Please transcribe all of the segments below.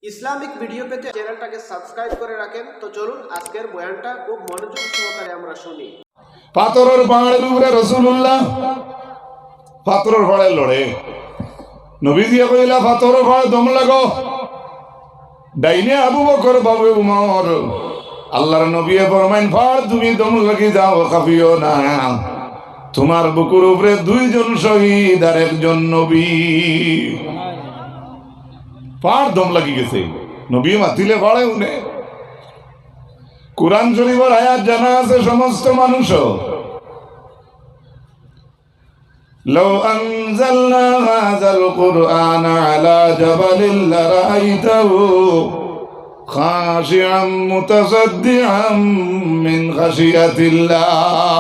Islamic video পেতে চ্যানেলটাকে subscribe করে রাখেন। তো চলুন আজকের বয়ানটা খুব মনোযোগ সহকারে আমরা শুনি। পাথরের পাহাড়ের উপরে রাসূলুল্লাহ পাথরের পাহাড়ে লড়ে নবীজি কইলা পাথরের পাহাড়ে দম লাগো, ডাইনে আবু বকর বাবু উমর। আল্লাহর নবী ফরমাইন পাহাড় তুমি দম লাগি যাও, কাঁপিও না, তোমার বুকুর উপরে দুইজন শহীদ আর একজন নবী। পাহাড় দম লাগি গেছে, নবী মাতিলে পাহাড়ে উনে। কুরআন শরীফের আয়াত জানা আছে সমস্ত মানুষ। لو أنزلنا هذا القرآن على جبل لرأيته خاشعا متصدعا من خشية الله।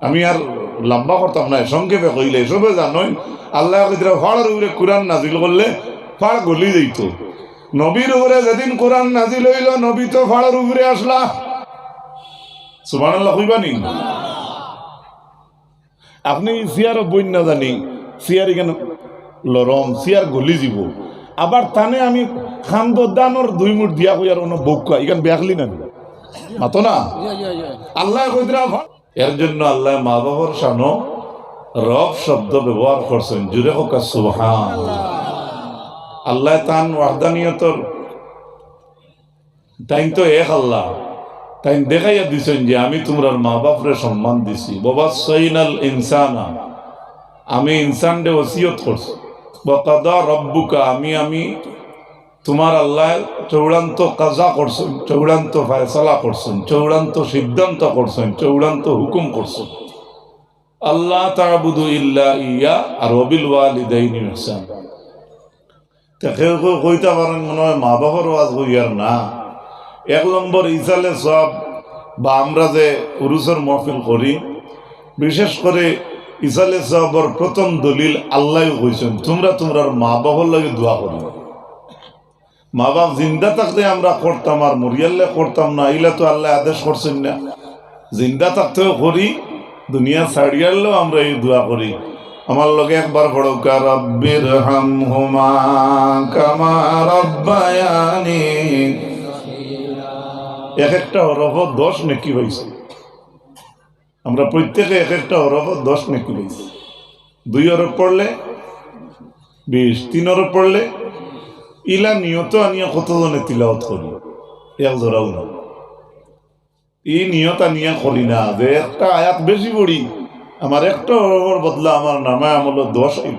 আমি আর লম্বা করতাম না, সংক্ষেপে কইলে সবে জানোই আল্লাহ ফাড়ের উপরে কোরআন নাজিল করলে ফাড় গলি যাইত। নবীর উপরে যেদিন কোরআন নাজিল হইল, নবী তো ফাড়ের উপরে আসলা। সুবহানাল্লাহ কইবানি? আপনি সিয়ার বই না জানি সিয়ার এখানে লরম সিয়ার গলি যাব, আবার তানে আমি খান্দদানোর 2 মুঠ দিয়া কই আর অন্য বউকা এখানে বেখলি না মাতো না। আল্লাহ কইরা এর জন্য আল্লাহ মা বাবার শানো রব শব্দ ব্যবহার করছেন। জুরে হোক সুবহানাল্লাহ। আল্লাহ তান ওয়াহদানিয়তর তাই তো এক আল্লাহ, তাই দেখাইয়া দিছেন যে আমি তোমরার মা বাপরে সম্মান দিছি। বাবা সাইনাল ইনসানা, আমি ইনসানরে ওসিয়ত করছি। ওয়াকাদা রব্বুকা, আমি তোমার আল্লাহ চূড়ান্ত কাজা করছেন, চূড়ান্ত ফয়সালা করছেন, চূড়ান্ত সিদ্ধান্ত করছেন, চূড়ান্ত হুকুম করছেন। আল্লাহ তা'বুদু ইল্লা ইয়া আর ওয়াবিল ওয়ালিদাইনি ইহসান। তা কেউ কইতে পারেন মনে হয় মা বাবার ওয়াজ হইয়ার না। 1 নম্বর ইসালে সব বা আমরা যে উরুসের মহফিল করি, বিশেষ করে ইসালে সবর প্রথম দলিল আল্লাহ কইছেন তোমরার মা বাবার লাগে দোয়া করি। মা বাপ জিন্দা থাকতে আমরা করতাম আর মরিয়াল্লে করতাম না, এগুলা তো আল্লাহ আদেশ করছেন না। জিন্দা থাকতেও করি, দুনিয়া ছাড়িয়ালেও আমরা এই দোয়া করি। আমার লগে একবার পড়ৌকা রব্বির হামহুমা কামা রাব্বায়ানি। এক একটা হরফত 10 নেকি হয়েছে। আমরা প্রত্যেকে এক একটা হরফত 10 নেকি হয়েছে। 2 হরফ পড়লে 20, 3 হরফ পড়লে ইলা নিয়ত আনিয়া কতজনে তিলাওয়াত করি, এক জোড়াও না। এই নিয়ত আনিয়া করি না যে একটা আয়াত বেশি পড়ি, আমার একটা হরফের বদলা আমার নামে আমল 10 হইল।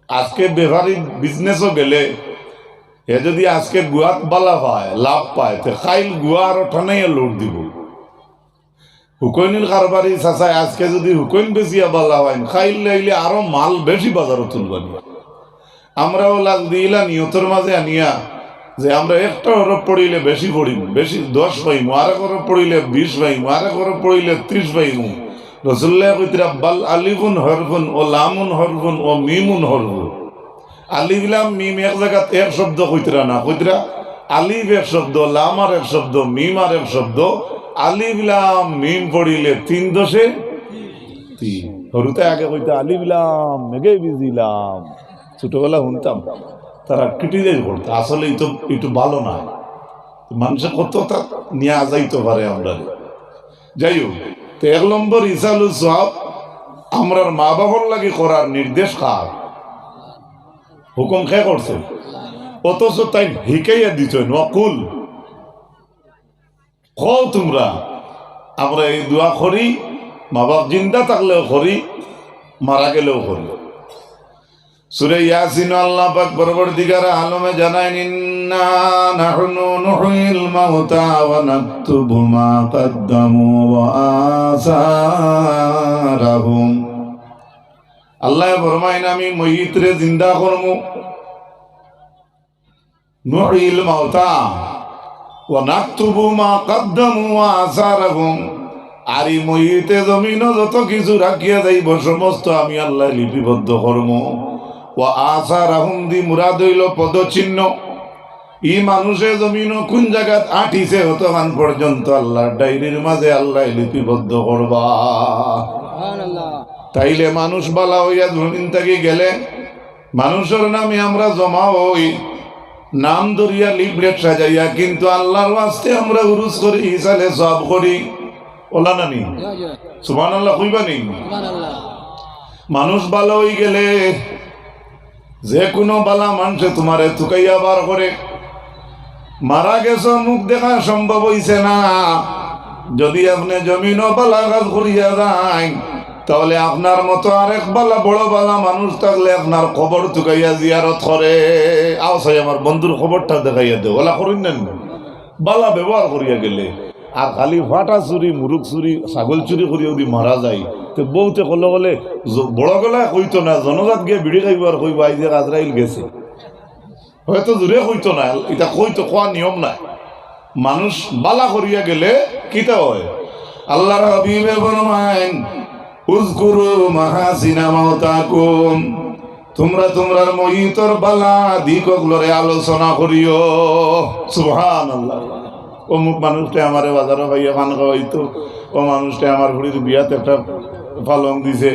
আজকে বেভারি বিজনেসও গেলে এ যদি আজকে গুয়াত বালা পায়, লাভ পায়, তো খাইল গুয়া আরো ঠানাইয়া লোড দিব। হুকইনের কারবারি চাচায় আজকে যদি হুকইন বেশিয়া বালা হয়, খাইল লাইলে আরো মাল বেশি বাজারও তুলবানি। আমরাও লাগ দিলা নিয়তের মাঝে আনিয়া যে আমরা একটা হরফ পড়িলে বেশি পড়িম, বেশি 10 পাইম, আরেক হরফ পড়িলে 20 পাইম, আরেক হরফ পড়িলে 30 পাইম। রাসূলুল্লাহ কইতরা বাল আলিফুন হরফুন ও লামুন হরফুন ও মিমুন হরফুন। আলিফ লাম মিম এক জায়গাত এক শব্দ কইতরা না, কইতরা আলিফ এক শব্দ, লাম আর এক শব্দ, মিম আর এক শব্দ। আলিফ লাম মিম পড়িলে 3 দশে 3। হরুতে আগে কইতা আলিফ লাম মেঘে বিজিলাম, ছোটবেলা শুনতাম তারা ক্রিটিসাইজ করতো। আসলে একটু ভালো না, মানুষের কত তা নিয়ে যাইতে পারে আমরা। যাই হোক, তো 1 নম্বর ইসালু সব আমরার মা বাবার লাগে করার নির্দেশ কার? হুকুম খেয়ে করছে, অথচ তাই হিকাইয়া দিচ্ছ নকুল কও তোমরা। আমরা এই দোয়া করি, মা বাপ জিন্দা থাকলেও করি, মারা গেলেও করি। সূরা ইয়াসিন আল্লাহ পাক পরবর্তীকার আলমে জানায় ইন্না নাহনু নুহয়িল মাউতা ওয়া নাকতুবু মা কদ্দামু ওয়া আসারাহুম। আল্লাহ ফরমায় আমি মইতরে জিন্দা করমু, নুহয়িল মাউতা ওয়া নাকতুবু মা কদ্দামু ওয়া আসারাহুম। আর এই মইতে জমিন যত কিছু রাখিয়া যাইব সমস্ত আমি আল্লাহ লিপিবদ্ধ করমু। ওয়া আসারাহুম দি মুরাদ হইল পদচিহ্ন। ই মানুষে জমিন কোন জায়গাত আঠিছে হতখান পর্যন্ত আল্লাহর ডায়েরির মাঝে আল্লাহ লিপিবদ্ধ করবা। সুবহানাল্লাহ। তাইলে মানুষ বালা হইয়া জমিন থেকে গেলে মানুষের নামে আমরা জমা হই, নাম ধরিয়া লিফলেট সাজাইয়া, কিন্তু আল্লাহর ওয়াস্তে আমরা উরুস করি, ইসালে সব করি। ওলা নানি সুবহানাল্লাহ কইবানি। মানুষ ভালো হয়ে গেলে যে কোনো বালা মানুষে তোমারে থুকাইয়া বার করে। মারা গেছো, মুখ দেখা সম্ভব হইছে না, যদি আপনি জমিন বালা কাজ করিয়া যান, তাহলে আপনার মতো আরেক বালা বড় বালা মানুষ থাকলে আপনার খবর থুকাইয়া জিয়ারত করে। আও সাই আমার বন্ধুর খবরটা দেখাইয়া দেও, ওলা করেন না বালা ব্যবহার করিয়া গেলে। আর খালি ফাটা চুরি, মুরুখ চুরি, ছাগল চুরি করিয়া যদি মারা যায়, তো বউতে কলে বলে বড় গলা কইতো না, জনজাত গিয়ে বিড়ি খাইব আর কইব আই যে আজরাইল গেছে, হয়তো জোরে কইতো না, এটা কইতো কোয়া নিয়ম নাই। মানুষ বালা করিয়া গেলে কিতা হয়? আল্লাহর হাবিবে ফরমায়েন উযকুরু মাহাসিনা মাউতাকুম, তোমরা তোমরার মহিতর বালা দিকগুলোরে আলোচনা করিও। সুবহানাল্লাহ। অমুক মানুষটা আমারে বাজারে ভাইয়া খান খাওয়াইতো, ও মানুষটা আমার ঘুড়ির বিয়াতে একটা পালং দিছে,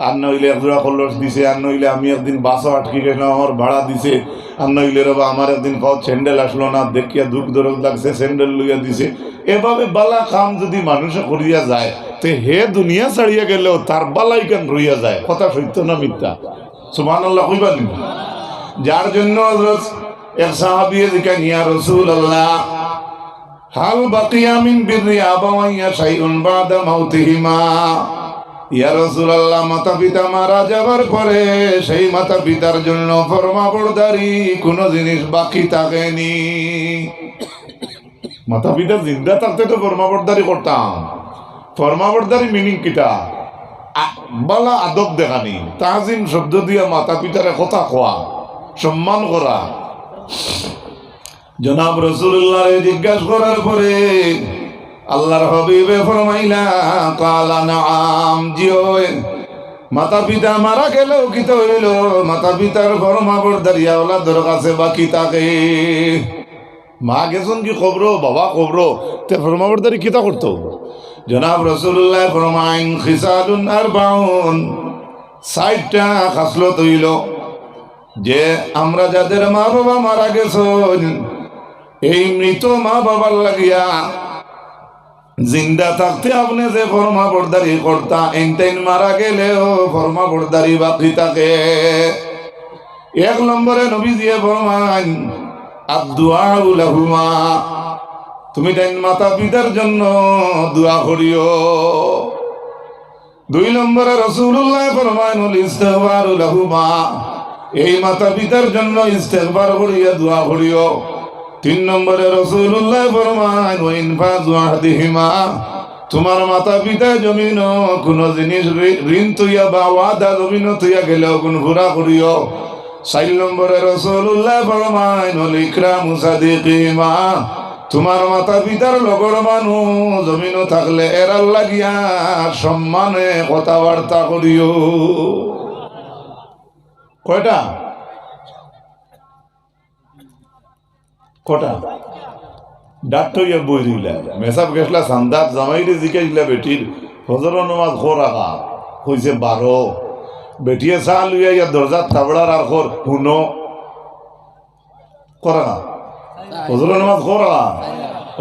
আর নইলে একজোড়া কলস দিছে, আর নইলে আমি একদিন বাসও আটকে গেলাম আমার ভাড়া দিছে, আর নইলে রবা আমার একদিন খাওয়া স্যান্ডেল আসলো না, দেখিয়া দুঃখ দরদ লাগছে, স্যান্ডেল লইয়া দিছে। এভাবে বালা কাম যদি মানুষে করিয়া যায়, তো হে দুনিয়া ছাড়িয়া গেলেও তার বালাই কেন রইয়া যায়। কথা সত্য না মিথ্যা? সুবহানাল্লাহ কইবানি। যার জন্য হযরত এক সাহাবী জিজ্ঞাসা, ইয়া রাসূলুল্লাহ হাল বাকিয়া মিন বিররি আবাওয়াইয়া শাইউন বাদা মাউতিহিমা, ইয়া রাসূলুল্লাহ মাতা পিতা মারা যাবার পরে সেই মাতা পিতার জন্য ফরমাবরদারি কোনো জিনিস বাকি থাকেনি। মাতা পিতা জিন্দা থাকতে তো ফরমাবরদারি করতাম। ফরমাবরদারি মিনিং কিটা? বালা আদব দেখানি, তাজিম শব্দ দিয়া মাতা পিতারে কথা কোয়া, সম্মান করা। জনাব রাসূলুল্লাহ জিজ্ঞাসা করার পরে আল্লাহর হাবিবে ফরমাইলা কালা নাম, জিও মাতা পিতা মারা গেলেও কি তো হইল, মাতা পিতার ফরমাবরদারি আওলাদের কাছে বাকি থাকে। মা গেছেন কি কবর, বাবা কবর, তে ফরমাবরদারি কিতা করতো? জনাব রাসূলুল্লাহ ফরমাইন খিসালুন আরবাউন, ৬০টা খাসলত হইল যে আমরা যাদের মা বাবা মারা গেছেন, এই মৃত মা বাবার লাগিয়া জিন্দা থাকতে আপনি যে ফরমাবরদারি করতা, এনতেন মারা গেলেও ফরমাবরদারি বাকি থাকে। ১ নম্বরে নবীজিয়ে ফরমান আদ-দুআউ লাহুমা, তুমি তাই মাতা পিতার জন্য দোয়া করিও। ২ নম্বরে রাসূলুল্লাহ ফরমানুল ইস্তিগফারু লাহুমা, এই মাতা পিতার জন্য ইস্তিগফার করিয়া দোয়া করিও। ৩ নম্বরে রাসূলুল্লাহ ফরমান ওয়া ইনফাযু আহদিহিমা, তোমার মাতা পিতা জমিন কোন জিনিস ঋণ তুইয়া বা ওয়াদা জমিন তুইয়া গেলেও কোন ঘোরা করিও। ৪ নম্বরে রাসূলুল্লাহ ফরমান ওয়াল ইকরামু সাদিকিমা, তোমার মাতা পিতার লগর মানুষ জমিন থাকলে এরার লাগিয়া সম্মানে কথাবার্তা করিও। কয়টা? কটা? ডাক্তার ইয়া বই দিলা মেসাব গেছলা সান্দার জামাইরে জিকাইলা বেটির ফজর নামাজ খো রাখা হইছে 12, বেটিয়ে চা লইয়া ইয়া দরজার তাবড়ার আর খোর হুনো করা ফজর নামাজ খো রাখা।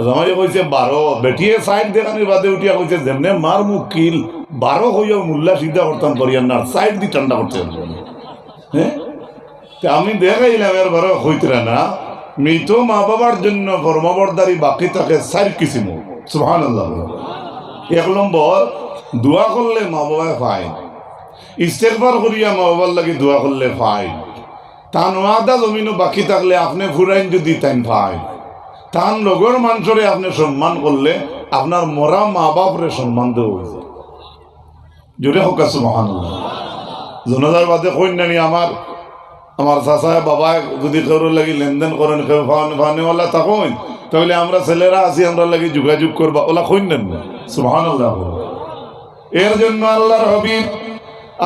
জামাই কইছে 12, বেটিয়ে সাইড দেখানির বাদে উঠিয়া কইছে যেমনে মার মুকিল 12 হইয়া মুল্লা সিদ্ধা করতাম করিয়া না সাইড দি ঠান্ডা করতে। হ্যাঁ, আমি দেখাইলাম এর 12 হইতে না। মৃত মা বাবার জন্য ফরমাবরদারি বাকি থাকে ৪ কিসিম। সুবহানাল্লাহ। ১ নম্বর দোয়া করলে মা বাবায় পায়, ইস্তেগফার করিয়া মা বাবার লাগি দোয়া করলে পায়। তান ওয়াদা জমিনও বাকি থাকলে আপনি ফুরাইন যদি তাইন পায়। তান লগর মানুষরে আপনি সম্মান করলে আপনার মরা মা বাপরে সম্মান দেওয়া হয়েছে। জোরে হোক সুবহানাল্লাহ। জনতার বাদে কইনানি আমার চাচা বাবা যদি কেউ লাগি লেনদেন করেন, কেউ ফানেওয়ালা থাকুন, তাহলে আমরা ছেলেরা আছি, আমরা লাগি যোগাযোগ করবা, ওলা কইনেন না। সুবহানাল্লাহ। এর জন্য আল্লাহর হাবিব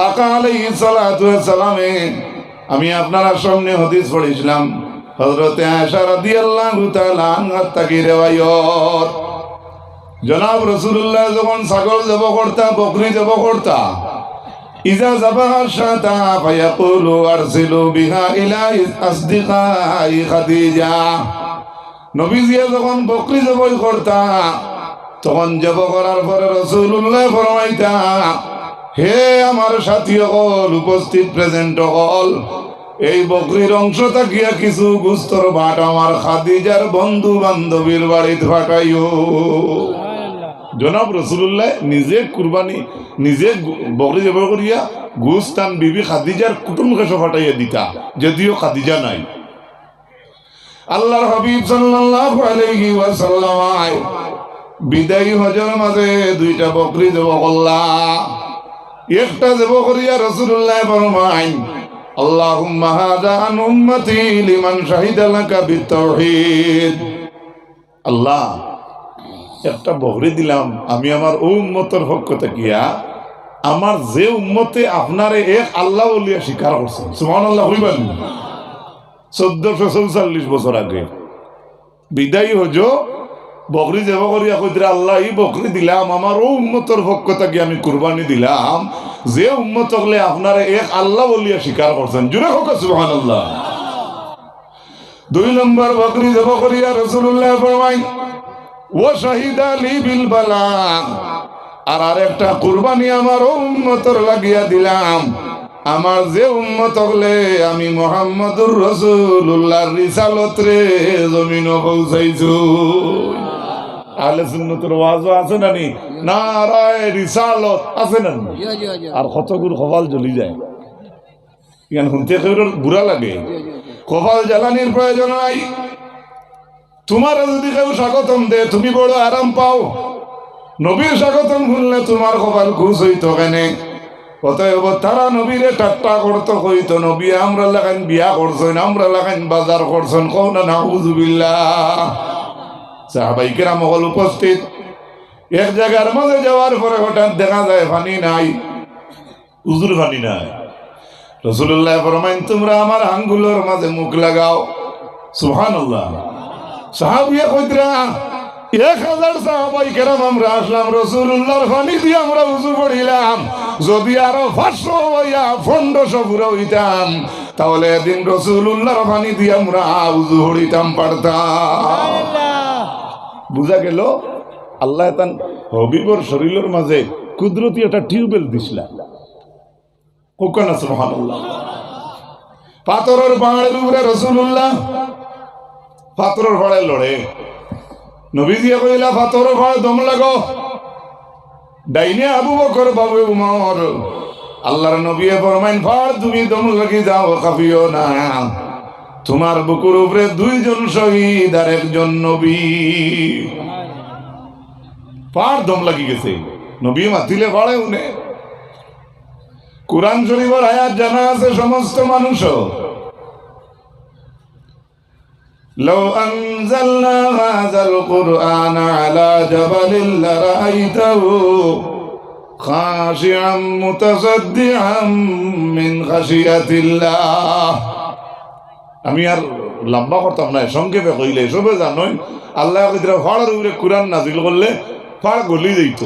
আকা আলাইহিস সালাতু ওয়াস সালামে আমি আপনার সামনে হাদিস পড়েছিলাম, হযরত আয়েশা রাদিয়াল্লাহু তাআলা আনহা থেকে রিওয়ায়াত। জনাব রাসূলুল্লাহ যখন ছাগল জব করতা, বকরি জব করতা, ইজা যাবাহা শাতা ফায়াকুলু আরসিলু বিহা ইলা আসদিকাই খাদিজা। নবীজি যখন বকরি জবাই করতা তখন জব করার পরে রাসূলুল্লাহ ফরমাইতা, হে আমার সাথী হল, উপস্থিত প্রেজেন্ট হল, এই বকরির অংশ থাকিয়া কিছু গুস্তর ভাট আমার খাদিজার বন্ধু বান্ধবীর বাড়িতে ফাটাইও। জনাব রাসূলুল্লাহ নিজে কুরবানি, নিজে বকরি জবাই করিয়া গুস্তান বিবি খাদিজার কুটুমকে ফাটাইয়া দিতা, যদিও খাদিজা নাই। আল্লাহর হাবিব সাল্লাল্লাহু আলাইহি ওয়াসাল্লাম বিদায়ী হজের মাঝে দুইটা বকরি জবাই করলা। একটা জবাই করিয়া রাসূলুল্লাহ ফরমাইন, আল্লাহুম্মা হাযা আন উম্মতি লিমান শাহিদা লাকা বিত্তাওহীদ। আল্লাহ, একটা বকরি দিলাম আমি আমার ও উম্মতের পক্ষ থেকে, আমার যে উম্মতে আপনারে এক আল্লাহ বলিয়া স্বীকার করছেন। সুবহানাল্লাহ কইবেন। 1444 বছর আগে বিদায়ী হজ বকরি জবাই করিয়া কইরা, আল্লাহ এই বকরি দিলাম আমার ও উম্মতের পক্ষ থেকে আমি কুরবানি দিলাম, যে উম্মত হলে আপনারা এক আল্লাহ বলিয়া স্বীকার করছেন। জুড়ে হোক সুবহানাল্লাহ। 2 নম্বর বকরি জবাই করিয়া রাসূলুল্লাহ ফরমাই, ও শাহিদা লি বিল বালা, আর আরেকটা কুরবানি আমার উম্মতের লাগিয়া দিলাম, আমার যে উম্মত হলে আমি মুহাম্মদুর রাসূলুল্লাহর রিসালত রে জমিনে পৌঁছাইছো। আহলে সুন্নতের ওয়াজ আছে না নি? নারায়ে রিসালত আছে না? আর কতগুলো কপাল জ্বলি যায়, ইয়ান শুনতে কেউ বুড়া লাগে। কপাল জ্বালানির প্রয়োজন নাই। তোমার যদি কেউ স্বাগতম দে তুমি বড় আরাম পাও, নবীর স্বাগতম শুনলে তোমার কপাল খুশ হইতো কেনে? অতএব তারা নবীরে ঠাট্টা করতো, কইতো নবী আমরা লাগান বিয়া করছেন, আমরা লাগান বাজার করছেন, কও না নাউযুবিল্লাহ। সাহাবাই কেরাম হল উপস্থিত। এক জায়গার মাঝে যাওয়ার পরে হঠাৎ দেখা যায় পানি নাই, উজুর পানি নাই। রাসূলুল্লাহ ফরমাইন, তোমরা আমার আঙ্গুলের মাঝে মুখ লাগাও। সুবহানাল্লাহ। সাহাবিয়া কইতরা 1000 সাহাবাই কেরাম আমরা আসলাম, রাসূলুল্লাহর পানি দিয়ে আমরা উজু পড়িলাম। যদি আরো 500 হইয়া 1500 পুরো হইতাম, তাহলে এদিন রাসূলুল্লাহর পানি দিয়ে আমরা উজু পড়িতাম পারতাম। বুঝা গেল আল্লাহ তান হবিবর শরীরের মাঝে কুদরতি একটা টিউবওয়েল দিছিলা। কোকানা সুবহানাল্লাহ। পাথরের পাহাড়ের উপরে রাসূলুল্লাহ পাথরের পাহাড়ে লড়ে। নবীজি কইলা পাথরের পাহাড়ে দম লাগো। ডাইনে আবু বকর, বাবু উমর। আল্লাহর নবী ফরমাইন, পাহাড় তুমি দম লাগি যাও, কাঁপিও না। তোমার বুকুর উপরে 2 জন শহীদ আর 1 জন নবী। পাহাড় দম লাগি গেছে, নবী মাতিলে পাড়ে উনে। কুরআন শরীফের আয়াত জানা আছে সমস্ত মানুষ। لو أنزلنا هذا القرآن على جبل لرأيته خاشعا متصدعا من خشية الله। আমি আর লম্বা করতাম না, সংক্ষেপে কইলে সবে জানোই আল্লাহ ফাড়ার উপরে কোরআন নাজিল করলে ফাড় গলি যাইত।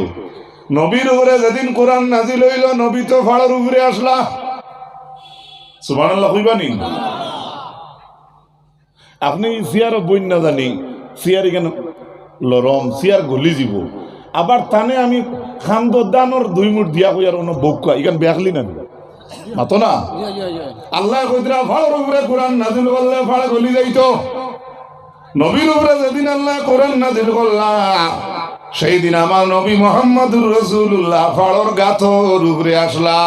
নবীর উপরে যেদিন কোরআন নাজিল হইল, নবী তো ফাড়ার উপরে আসলা। সুবহানাল্লাহ কইবানি? আপনি সিয়ার বই না জানি, সিয়ার এখানে লরম, সিয়ার গলি যাব। আবার তানে আমি খান্দদানোর 2 মুঠ দিয়া কই আর অন্য বউকা এখানে বেখলি না মাতো না। আল্লাহ কইরা ফাড়ার উপরে কোরআন নাজিল করলে ফাড় গলি যাইতো। নবীর উপরে যেদিন আল্লাহ কোরআন নাজিল করলা, সেই দিন আমার নবী মুহাম্মদুর রাসূলুল্লাহ ফাড়র গাথর উপরে আসলা।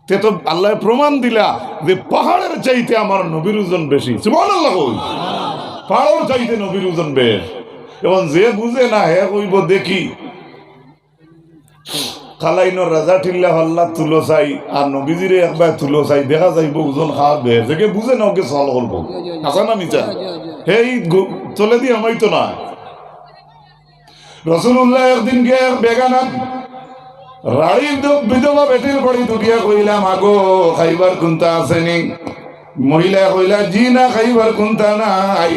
তে তো আল্লাহ প্রমাণ দিলা যে পাহাড়ের চাইতে আমার নবীর ওজন বেশি। সুবহানাল্লাহ। কই পাহাড়ের চাইতে নবীর ওজন বেশ। এখন যে বুঝে না হে কইব দেখি খালাইনোর রাজা ঠিল্লা হল্লা তুলো চাই আর নবীজিরে একবার তুলো চাই, দেখা যাইব ওজন খাওয়া বেশ। যে বুঝে না ওকে সল করবো, আসা না নিচা সেই চলে দিয়ে আমাই তো না। রাসূলুল্লাহ একদিন গিয়ে বেগানা রাড়ির বিধবা বেটির বাড়ি দুটিয়া কইলাম, আগো খাইবার কোনটা আসেনি? মহিলা কইলা, জি না, খাইবার কোনটা নাই।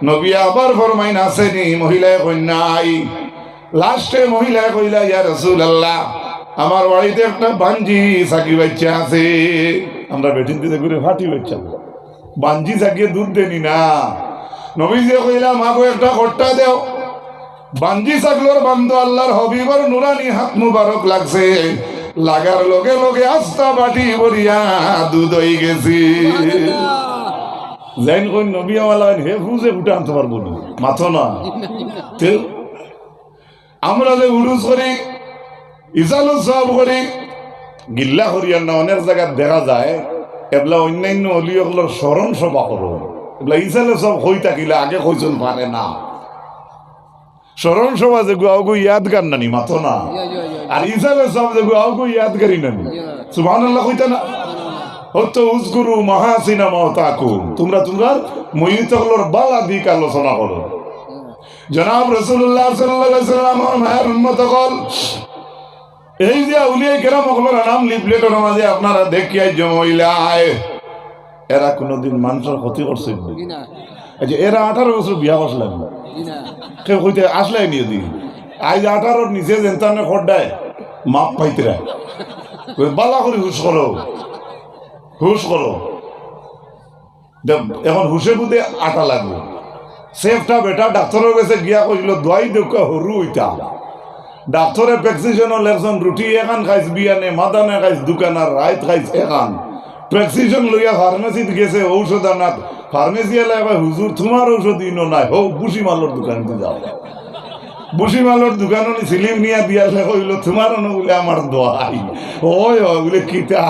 নবী আবার ফরমাইন, আসেনি? মহিলায় কই নাই। লাস্টে মহিলা কইলা, ইয়া রাসূলুল্লাহ আমার বাড়িতে একটা বাঞ্জি সাকি বাচ্চা আছে, আমরা বেটিন দিতে করে ফাটি বাচ্চা বাঞ্জি সাকিয়ে দুধ দেনি না। নবীজি কইলাম আগো একটা খট্টা দেও। বাঞ্জি সাকলোর বান্ধ আল্লাহর হবিবর নুরানি হাত মুবারক লাগছে, লাগার লগে লগে আস্তা বাটি ভরিয়া দুধ হয়ে গেছি। জাইন কই নবী আমালাইন হে ফুজে উঠে আনতে পারবো না, মাথো না তেল। আমরা যে উড়ুস করি, ইজালু সব করি, গিল্লা করিয়ার না অনেক জায়গায় দেখা যায় এবলা অন্যান্য অলিয়গুলোর স্মরণ সভা করো, এবলা ইজালে সব হই থাকিলে আগে কইজন পারে না। স্মরণ সভা যে গুয়াগু ইয়াদগার নানি, মাথো না। আর ইজালে সব যে গুয়াগু ইয়াদগারি নানি, সুবহানাল্লাহ কইতা না। হতো উজগুরু মাহাসিনা মাওতাকুম, তোমরা তোমরা মইতগুলোর বালা দিক আলোচনা করো। জনাব রাসূলুল্লাহ সাল্লাল্লাহু আলাইহি ওয়াসাল্লাম মায়ের উম্মত কল, এই যে আউলিয়া কেরাম ওগুলোর নাম লিফলেটের মাঝে আপনারা দেখিয়াই জমাইলায়, এরা কোনোদিন মানুষের ক্ষতি করছে না। আচ্ছা, এরা 18 বছর বিয়া করছিলেন কেউ কইতে আসলে নিয়ে দিই আজ 18 নিচে জেনতানে খড্ডায় মাপ পাইতরা বালা করে হুশ করো, হুশ করো। এখন হুশে বুঝে আটা লাগবে। সেফটা বেটা ডাক্তারের কাছে গিয়া কইছিল দোয়াই দেখা হরু হইতা। ডাক্তারে প্রেসক্রিপশন লেখছেন রুটি এখান খাইছ বিয়ানে, মাদানে খাইছ দোকানার, রাইত খাইছ এখান। প্রেসক্রিপশন লইয়া ফার্মেসিত গেছে ঔষধ আনাত, ফার্মেসি এলে হুজুর তোমার ঔষধ ইনো নাই, হো বুসি মালর দোকানে যাও। বুসি মালর দোকান সিলিম নিয়া দিয়ালে কইল তোমার বলে আমার দোয়াই। ওই বলে কিতা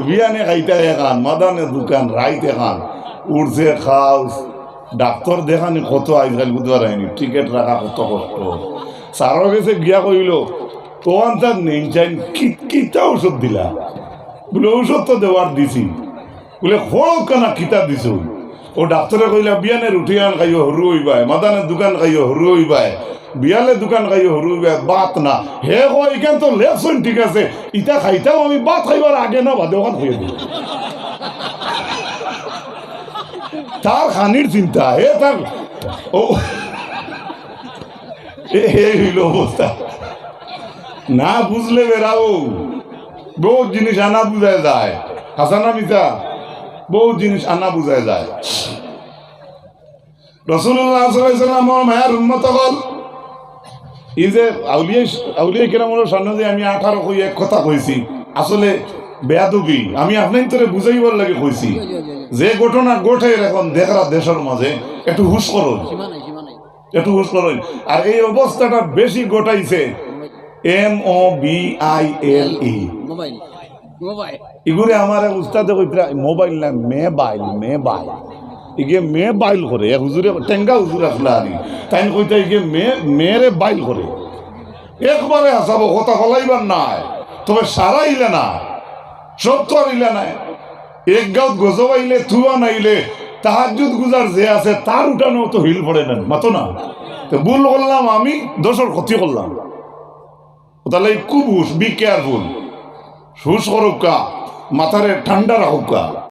বিয়ানে খাইতা এখান, মাদানে দোকান, রাইত এখান। উঠছে খাওস, ডাক্তার দেখানি কত আজকাল বুধবার হয়নি, টিকিট রাখা কত কষ্ট। সারো গেছে গিয়া কইল তো আনতার নেই চাই কিতা ঔষধ দিলা? বলে ঔষধ তো দেওয়ার দিছি। বলে খড়ক কেনা কিতা দিছ? ও ডাক্তারে কইলা বিয়ানের উঠিয়ান খাইও হরু হইবাই, মাদানের দোকান খাইও হরু হইবাই, বিয়ালে দোকান খাইও হরু হইবাই, বাত না। হে কই এখান তো লেখছেন ঠিক আছে, ইটা খাইতাম আমি বাত খাইবার আগে না বাদে ওখান খাইয়ে দিই। তার খানির চিন্তা, হে তার ও হইল অবস্থা। না বুঝলে বেড়াও, বহুত জিনিস আনা বুঝায় যায়। হাসানা মিতা বহুত জিনিস আনা বুঝায় যায়। রাসূলুল্লাহ সাল্লাল্লাহু আলাইহি ওয়াসাল্লামের মায়ের উম্মত হল এই যে আউলিয়া কেরামের সামনে যে আমি 18 কই এক কথা কইছি, আসলে বেয়াদবি আমি আপনার তোরে বুঝাইবার লাগে কইছি। যে ঘটনা ঘটে এখন দেখরা দেশের মাঝে একটু হুশ করো, একটু হুশ করো। আর এই অবস্থাটা বেশি ঘটাইছে MOBILE এগুলো আমার এক উস্তাদে কইতরা মোবাইল না মেবাইল, মেবাইল ইগে মেবাইল করে। এক হুজুরে টেঙ্গা হুজুর আসলে আনি তাই কইতা ইগে মেরে বাইল করে। একবারে হাসাবো কথা ফলাইবার নাই, তবে সারা ইলে না, সব তো আর ইলে নাই। এক গাঁত গজব আইলে থুয়া নাইলে তাহাজ্জুদ গুজার যে আছে তার উঠানো তো হিল পড়ে নেন, মাতো না। তো ভুল করলাম আমি, দোষর ক্ষতি করলাম। তাহলে খুব হুশ, বি কেয়ারফুল। হুশ করুকা, মাথারে ঠান্ডা রাখুকা।